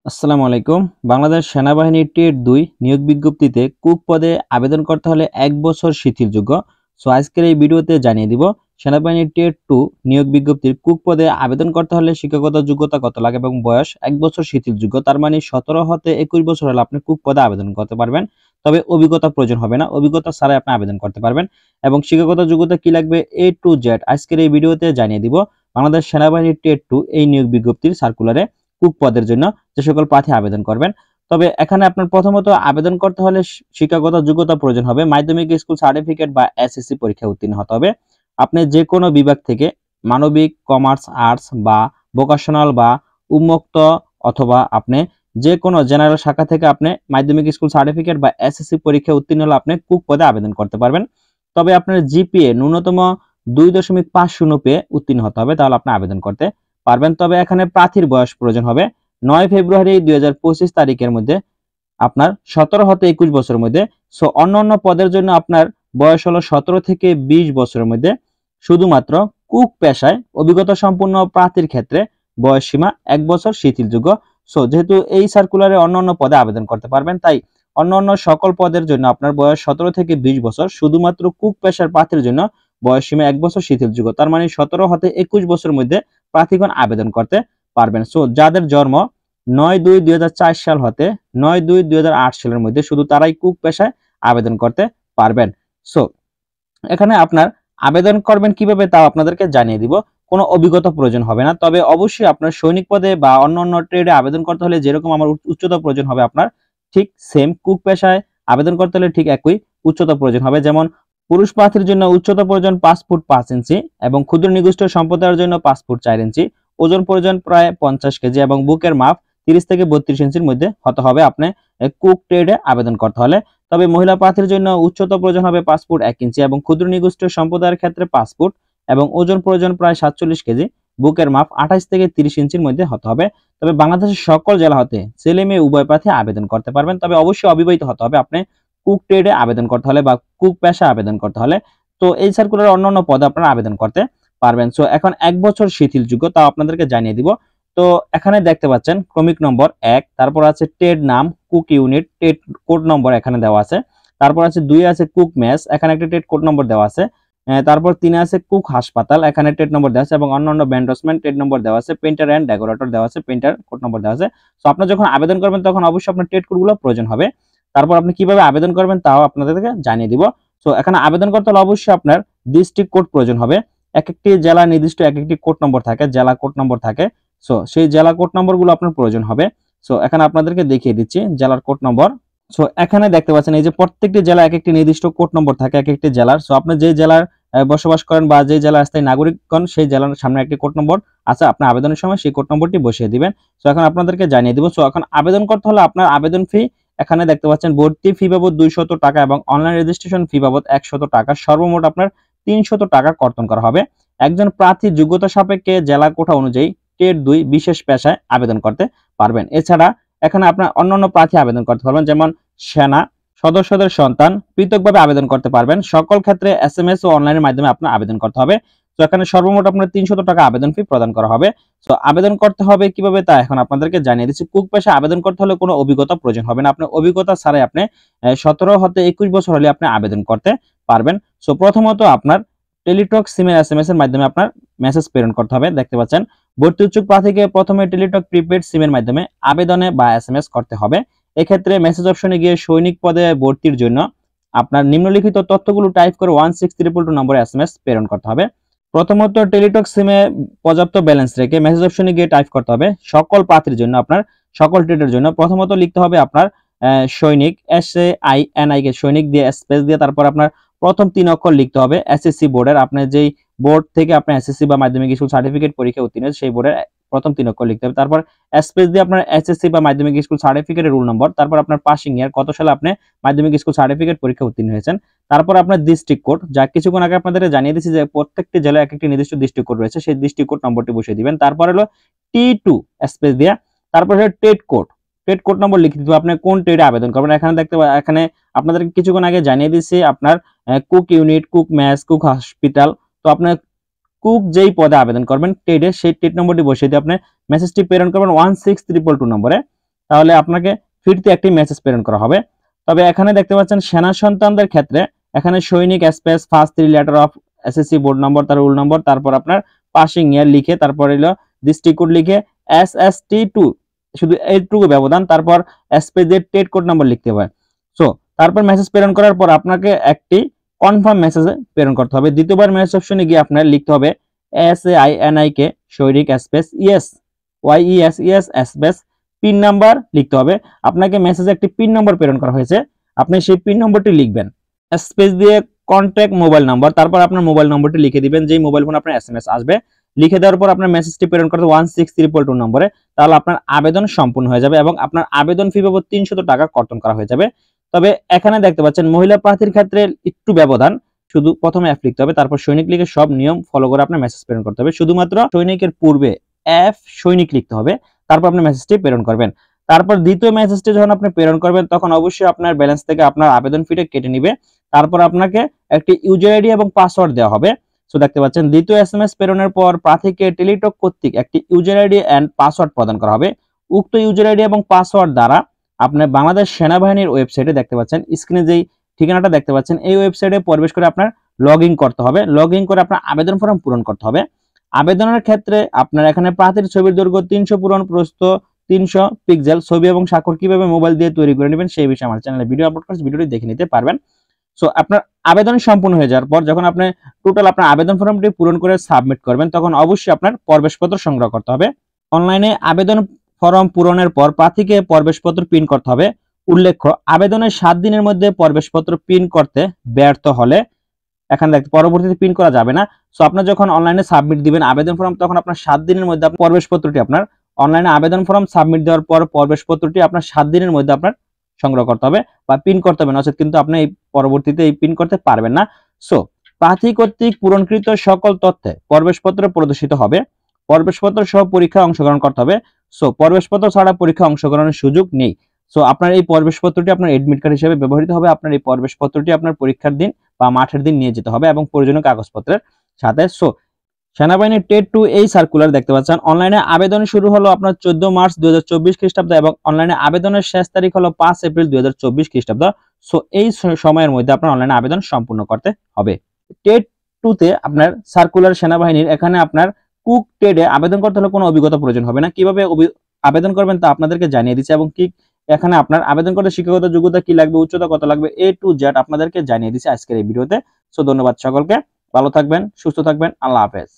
আসসালামু আলাইকুম। বাংলাদেশ সেনাবাহিনীর টেট ২ নিয়োগ বিজ্ঞপ্তিতে কুক পদে আবেদন করতে হলে ১ বছর শিথিলযোগ্য। সো আজকের এই ভিডিওতে জানিয়ে দিব সেনাবাহিনীর টেট ২ নিয়োগ বিজ্ঞপ্তির কুক পদে আবেদন করতে হলে শিক্ষাগত যোগ্যতা কত লাগে এবং বয়স ১ বছর শিথিলযোগ্য। তার মানে ১৭ হতে ২১ বছর হলে আপনি কুক পদে আবেদন করতে পারবেন। তবে অভিজ্ঞতা প্রয়োজন হবে না। অভিজ্ঞতা ছাড়াই আপনি আবেদন করতে পারবেন। এবং শিক্ষাগত যোগ্যতা কি লাগবে A to Z আজকের এই ভিডিওতে জানিয়ে দিব। বাংলাদেশ সেনাবাহিনীর টেট ২ এই নিয়োগ বিজ্ঞপ্তির সার্কুলারে কুক পদের জন্য যে সকল প্রার্থী আবেদন করবেন। তবে এখানে আপনার প্রথমত আবেদন করতে হলে শিক্ষাগত যোগ্যতা প্রয়োজন হবে। মাধ্যমিক স্কুল সার্টিফিকেট বা এসএসসি পরীক্ষায় উত্তীর্ণ হতে হবে। আপনি যে কোনো বিভাগ থেকে মানবিক, কমার্স, আর্টস বা ভোকেশনাল বা উন্মুক্ত অথবা আপনি যে কোনো জেনারেল শাখা থেকে আপনি মাধ্যমিক স্কুল সার্টিফিকেট বা এসএসসি পরীক্ষায় উত্তীর্ণ হলে আপনি কুক পদে আবেদন করতে পারবেন। তবে আপনার জিপিএ ন্যূনতম 2.50 পেয়ে উত্তীর্ণ হতে হবে, তাহলে আপনি আবেদন করতে পারবেন। তবে এখানে প্রার্থীর বয়স প্রয়োজন হবে 9 ফেব্রুয়ারি 2025 তারিখের মধ্যে আপনার 17 হতে 21 বছরের মধ্যে। সো অন্যান্য পদের জন্য আপনার বয়স হলো 17 থেকে 20 বছরের মধ্যে। শুধুমাত্র কুক পেশায় অভিজ্ঞতা সম্পন্ন প্রার্থীর ক্ষেত্রে বয়স সীমা 1 বছর শিথিলযোগ্য। সো যেহেতু এই সার্কুলারে অন্যান্য পদে আবেদন করতে পারবেন, তাই অন্যান্য সকল পদের জন্য আপনার বয়স 17 থেকে 20 বছর। শুধুমাত্র কুক পেশার প্রার্থীর জন্য বয়স সীমা 1 বছর শিথিলযোগ্য। তার মানে 17 হতে 21 বছরের মধ্যে প্রার্থীগণ আবেদন করতে পারবেন। সো যাদের জন্ম 9/2/2004 সাল হতে 9/2/2008 সালের মধ্যে শুধু তারাই কুক পেশায় আবেদন করতে পারবেন। সো এখানে আপনার আবেদন করবেন কিভাবে তাও আপনাদেরকে জানিয়ে দিব। কোনো অভিজ্ঞতা প্রয়োজন হবে না। তবে অবশ্যই আপনার সৈনিক পদে বা অন্যান্য ট্রেডে আবেদন করতে হলে যেরকম আমার উচ্চতা প্রয়োজন হবে, আপনার ঠিক সেম কুক পেশায় আবেদন করতে হলে ঠিক একই উচ্চতা প্রয়োজন হবে। যেমন পুরুষ প্রার্থীর জন্য উচ্চতা প্রয়োজন 5 ফুট 5 ইঞ্চি এবং ক্ষুদ্র নিগোষ্ঠী সম্প্রদায়ের জন্য 5 ফুট 4 ইঞ্চি, ওজন প্রয়োজন প্রায় 50 কেজি এবং বুকের মাপ 30 থেকে 32 ইঞ্চির মধ্যে হতে হবে আপনি কুক ট্রেডে আবেদন করতে হলে। তবে মহিলা প্রার্থীর জন্য উচ্চতা প্রয়োজন হবে 5 ফুট 1 ইঞ্চি এবং ক্ষুদ্র নিগোষ্ঠী সম্প্রদায়ের ক্ষেত্রে 5 ফুট এবং ওজন প্রয়োজন প্রায় 47 কেজি, বুকের মাপ 28 থেকে 30 ইঞ্চির মধ্যে হতে হবে। তবে বাংলাদেশের সকল জেলা হতে ছেলে মেয়ে উভয় প্রার্থী আবেদন করতে পারবেন। তবে অবশ্যই অবিবাহিত হতে হবে আপনি কুক ট্রেডে আবেদন করতে হলে বা কুক পেশা আবেদন করতে হলে। তো এই সার্কুলার অন্যান্য পদে আপনারা আবেদন করতে পারবেন। সো এখন 1 বছর শিথিলযোগ্য তাও আপনাদেরকে জানিয়ে দিব। তো এখানে দেখতে পাচ্ছেন ক্রমিক নম্বর 1, তারপর আছে টেড নাম, cook unit, Ted code number এখানে দেওয়া আছে। তারপর আছে 2 আছে কুক মেস, এখানে একটা টেড কোড নম্বর দেওয়া আছে। তারপর 3 আছে কুক হাসপাতাল, এখানে টেড নম্বর দেওয়া আছে এবং অন্যান্য ব্যান্ডসম্যান টেড নম্বর দেওয়া আছে। পেইন্টার এন্ড ডেকোরেটর দেওয়া আছে, পেইন্টার কোড নম্বর দেওয়া আছে। সো আপনারা যখন আবেদন করবেন তখন অবশ্যই আপনার টেড কোডগুলো প্রয়োজন হবে। তারপর আপনি কিভাবে আবেদন করবেন তাও আপনাদেরকে জানিয়ে দিব। সো এখানে আবেদন করতে হলে অবশ্যই আপনার ডিস্ট্রিক্ট কোড প্রয়োজন হবে। এক একটি জেলা নির্দিষ্ট এক একটি কোড নম্বর থাকে, জেলা কোড নম্বর থাকে। সো সেই জেলা কোড নম্বরগুলো আপনার প্রয়োজন হবে। সো এখানে আপনাদেরকে দেখিয়ে দিচ্ছি জেলার কোড নম্বর। সো এখানে দেখতে পাচ্ছেন এই যে প্রত্যেকটি জেলা এক একটি নির্দিষ্ট কোড নম্বর থাকে এক একটি জেলার। সো আপনি যে জেলার বসবাস করেন বা যে জেলার স্থায়ী নাগরিকগণ সেই জেলার সামনে একটি কোড নম্বর আছে, আপনি আবেদনের সময় সেই কোড নম্বরটি বসিয়ে দিবেন। সো এখন আপনাদেরকে জানিয়ে দিব। সো এখন আবেদন করতে হলে আপনার আবেদন ফি এখানে দেখতে পাচ্ছেন ভর্তি ফি বাবদ 200 টাকা এবং অনলাইন রেজিস্ট্রেশন ফি বাবদ 100 টাকা, সর্বমোট আপনার 300 টাকা কর্তন করা হবে। একজন প্রার্থী যোগ্যতা সাপেক্ষে জেলা কোঠা অনুযায়ী টেট 2 বিশেষ পেশায় আবেদন করতে পারবেন। এছাড়া এখানে আপনার অন্যান্য প্রার্থী আবেদন করতে পারবেন, যেমন সেনা সদস্যদের সন্তান পৃথকভাবে আবেদন করতে পারবেন। সকল ক্ষেত্রে এসএমএস ও অনলাইনের মাধ্যমে আপনার আবেদন করতে হবে। তো এখানে সর্বমোট আপনার 300 টাকা আবেদন ফি প্রদান করা হবে। তো আবেদন করতে হবে কিভাবে তা এখন আপনাদেরকে জানিয়ে দিচ্ছি। কুক পেশা আবেদন করতে হলে কোনো অভিজ্ঞতা প্রয়োজন হবে না। আপনার অভিজ্ঞতা ছাড়াই আপনি 17 হতে 21 বছর হলে আপনি আবেদন করতে পারবেন। সো প্রথমত আপনার টেলিটক সিমের এসএমএস এর মাধ্যমে আপনার মেসেজ প্রেরণ করতে হবে। দেখতে পাচ্ছেন ভর্তি ইচ্ছুক প্রার্থীকে প্রথমে টেলিটক প্রিপেড সিমের মাধ্যমে আবেদনে বা এসএমএস করতে হবে। এক্ষেত্রে মেসেজ অপশনে গিয়ে সৈনিক পদে ভর্তির জন্য আপনার নিম্নলিখিত তথ্যগুলো টাইপ করে 16322 নম্বরে এসএমএস প্রেরণ করতে হবে। প্রথমত টেলিটক সিমে পর্যাপ্ত ব্যালেন্স রেখে মেসেজ অপশনে গিয়ে টাইপ করতে হবে সকল প্রার্থীর জন্য, আপনার সকল ট্রেডের জন্য। প্রথমত লিখতে হবে আপনার সৈনিক, SAINIK সৈনিক দিয়ে স্পেস দিয়ে তারপর আপনার প্রথম 3 অক্ষর লিখতে হবে এসএসসি বোর্ডের, আপনি যেই বোর্ড থেকে আপনি এসএসসি বা মাধ্যমিক স্কুল সার্টিফিকেট পরীক্ষা উত্তীর্ণ সেই বোর্ডের প্রথম 3 অক্ষর লিখতে হবে। তারপর স্পেস দিয়ে আপনার এসএসসি বা মাধ্যমিক স্কুল সার্টিফিকেটের রোল নম্বর, তারপর আপনার পাসিং ইয়ার কত সালে আপনি মাধ্যমিক স্কুল সার্টিফিকেট পরীক্ষা উত্তীর্ণ হয়েছেন, তারপর আপনার ডিস্ট্রিক্ট কোড, যা কিছুক্ষণ আগে আপনাদের জানিয়ে দিয়েছি যে প্রত্যেকটি জেলায় এক একটি নির্দিষ্ট ডিস্ট্রিক্ট কোড রয়েছে, সেই ডিস্ট্রিক্ট কোড নম্বরটি বসিয়ে দিবেন। তারপর হলো T2 স্পেস দিয়ে তারপর হলো TET code, TET code number লিখে দিতে হবে আপনি কোন ট্রেডে আবেদন করবেন। এখানে দেখতে এখানে আপনাদেরকে কিছুক্ষণ আগে জানিয়ে দিয়েছি আপনার cook unit, cook mess, cook hospital. তো আপনার কুক যেই পদে আবেদন করবেন ট্রেডে সেই ট্রেড নম্বরটি বসিয়ে দিয়ে আপনি মেসেজটি প্রেরণ করবেন 16322 নম্বরে। তাহলে আপনাকে ফিরতি একটি মেসেজ প্রেরণ করা হবে। তবে এখানে দেখতে পাচ্ছেন সেনা সন্তানদের ক্ষেত্রে এখানে সৈনিক space first 3 letter of SSC board number, তার রোল নম্বর, তারপর আপনার পাসিং ইয়ার লিখে, তারপর হলো ডিস্ট্রিক্ট কোড লিখে SST2 শুধু এইটুকু ব্যবধান, তারপর স্পেসের টেট কোড নাম্বার লিখতে হবে। সো তারপর মেসেজ প্রেরণ করার পর আপনাকে একটি কনফার্ম মেসেজ প্রেরণ করতে হবে। দ্বিতীয়বার মেসেজ অপশনে গিয়ে আপনার লিখতে হবে SAINIK সৈনিক space YES space pin number লিখতে হবে। আপনাকে মেসেজে একটি পিন নাম্বার প্রেরণ করা হয়েছে, আপনি সেই পিন নম্বরটি লিখবেন, স্পেস দিয়ে কন্ট্যাক্ট মোবাইল নাম্বার, তারপর আপনার মোবাইল নম্বরটি লিখে দিবেন, যেই মোবাইল ফোন আপনার SMS আসবে। লিখে দেওয়ার পর আপনার মেসেজটি প্রেরণ করতে 16322 নম্বরে, তাহলে আপনার আবেদন সম্পূর্ণ হয়ে যাবে এবং আপনার আবেদন ফি বাবদ 300 টাকা কর্তন করা হয়ে যাবে। তবে এখানে দেখতে পাচ্ছেন মহিলা প্রার্থীর ক্ষেত্রে একটু ব্যবধান, শুধু প্রথমে F লিখতে হবে, তারপর সৈনিক লিখে সব নিয়ম ফলো করে আপনার মেসেজ প্রেরণ করতে হবে। শুধুমাত্র সৈনিকের পূর্বে F সৈনিক লিখতে হবে, তারপর আপনি মেসেজটি প্রেরণ করবেন। তারপর দ্বিতীয় মেসেজটি যখন আপনি প্রেরণ করবেন তখন অবশ্যই আপনার ব্যালেন্স থেকে আপনার আবেদন ফিটা কেটে নিবে। তারপর আপনাকে একটি ইউজার আইডি এবং পাসওয়ার্ড দেওয়া হবে। সো দেখতে পাচ্ছেন দ্বিতীয় SMS প্রেরণের পর প্রার্থীকে টেলিটক কর্তৃক একটি ইউজার আইডি এন্ড পাসওয়ার্ড প্রদান করা হবে। উক্ত ইউজার আইডি এবং পাসওয়ার্ড দ্বারা আপনার বাংলাদেশ সেনাবাহিনীর ওয়েবসাইটে দেখতে পাচ্ছেন স্ক্রিনে যেই ঠিকানাটা দেখতে পাচ্ছেন এই ওয়েবসাইটে প্রবেশ করে আপনার লগ ইন করতে হবে। লগ ইন করে আপনার আবেদন ফর্ম পূরণ করতে হবে। আবেদনের ক্ষেত্রে আপনার এখানে প্রার্থীর ছবির দৈর্ঘ্য 300 পূরণ, প্রস্থ 300 পিক্সেল, ছবি এবং স্বাক্ষর কিভাবে মোবাইল দিয়ে তৈরি করে নেবেন সেই বিষয়ে আমার চ্যানেলে ভিডিও আপলোড করেছি, ভিডিওটি দেখে নিতে পারবেন। সো আপনার আবেদন সম্পূর্ণ হয়ে যাওয়ার পর যখন আপনি টোটাল আপনার আবেদন ফর্মটি পূরণ করে সাবমিট করবেন তখন অবশ্যই আপনার প্রবেশপত্র সংগ্রহ করতে হবে। অনলাইনে আবেদন ফর্ম পূরণের পর প্রার্থীকে প্রবেশপত্র প্রিন্ট করতে হবে। উল্লেখ্য, আবেদনের 7 দিনের মধ্যে প্রবেশপত্র প্রিন্ট করতে ব্যর্থ হলে এখানে দেখতে পরবর্তীতে প্রিন্ট করা যাবে না। সো আপনার যখন অনলাইনে সাবমিট দিবেন আবেদন ফর্ম তখন আপনার 7 দিনের মধ্যে আপনার প্রবেশপত্রটি আপনার অনলাইনে আবেদন ফর্ম সাবমিট দেওয়ার পর প্রবেশপত্রটি আপনার 7 দিনের মধ্যে আপনার সংগ্রহ করতে হবে বা প্রিন্ট করতে হবে, নচেত কিন্তু আপনি এই পরবর্তীতে এই প্রিন্ট করতে পারবেন না। সো প্রার্থী কর্তৃক পূরণকৃত সকল তথ্যে প্রবেশপত্র প্রদর্শিত হবে। প্রবেশপত্র সহ পরীক্ষায় অংশগ্রহণ করতে হবে। সো প্রবেশপত্র ছাড়া পরীক্ষায় অংশগ্রহণের সুযোগ নেই। সো আপনার এই প্রবেশপত্রটি আপনার এডমিট কার্ড হিসেবে ব্যবহৃত হবে। আপনার এই প্রবেশপত্রটি আপনার পরীক্ষার দিন বা মাঠের দিন নিয়ে যেতে হবে এবং প্রয়োজনীয় কাগজপত্রের সাথে। সো সেনাবাহিনীর টেট 2 এই সার্কুলার দেখতে পাচ্ছেন অনলাইনে আবেদন শুরু হলো আপনার 14 মার্চ 2024 খ্রিস্টাব্দ এবং অনলাইনে আবেদনের শেষ তারিখ হলো 5 এপ্রিল 2024 খ্রিস্টাব্দ। সো এই সময়ের মধ্যে আপনার অনলাইনে আবেদন সম্পূর্ণ করতে হবে। টেট 2 তে আপনার সার্কুলার সেনাবাহিনীর এখানে আপনার কুক টেডে আবেদন করতে হলে কোনো অভিজ্ঞতা প্রয়োজন হবে না। কিভাবে আবেদন করবেন তা আপনাদেরকে জানিয়ে দিচ্ছি এবং কি এখানে আপনার আবেদন করতে শিক্ষাগত যোগ্যতা কি লাগবে, উচ্চতা কত লাগবে, A to Z আপনাদেরকে জানিয়ে দিচ্ছি আজকের এই ভিডিওতে। সো ধন্যবাদ সকলকে, ভালো থাকবেন, সুস্থ থাকবেন, আল্লাহ হাফেজ।